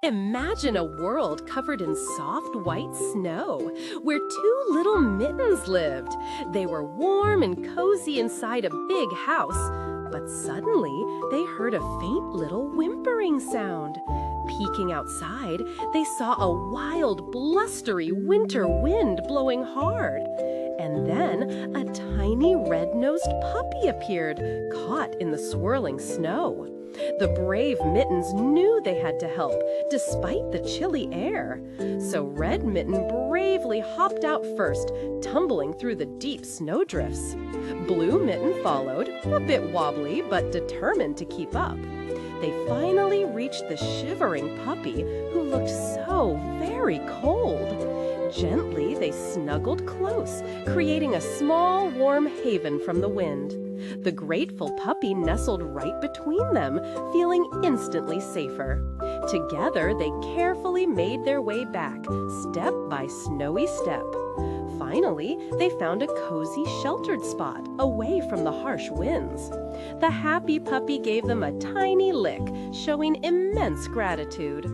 Imagine a world covered in soft white snow, where two little mittens lived. They were warm and cozy inside a big house, but suddenly they heard a faint little whimpering sound. Peeking outside, they saw a wild, blustery winter wind blowing hard. And then a tiny red-nosed puppy appeared, caught in the swirling snow. The brave Mittens knew they had to help, despite the chilly air. So Red Mitten bravely hopped out first, tumbling through the deep snowdrifts. Blue Mitten followed, a bit wobbly but determined to keep up. They finally reached the shivering puppy, who looked so very cold. Gently, they snuggled close, creating a small, warm haven from the wind. The grateful puppy nestled right between them, feeling instantly safer. Together, they carefully made their way back, step by snowy step. Finally, they found a cozy, sheltered spot, away from the harsh winds. The happy puppy gave them a tiny lick, showing immense gratitude.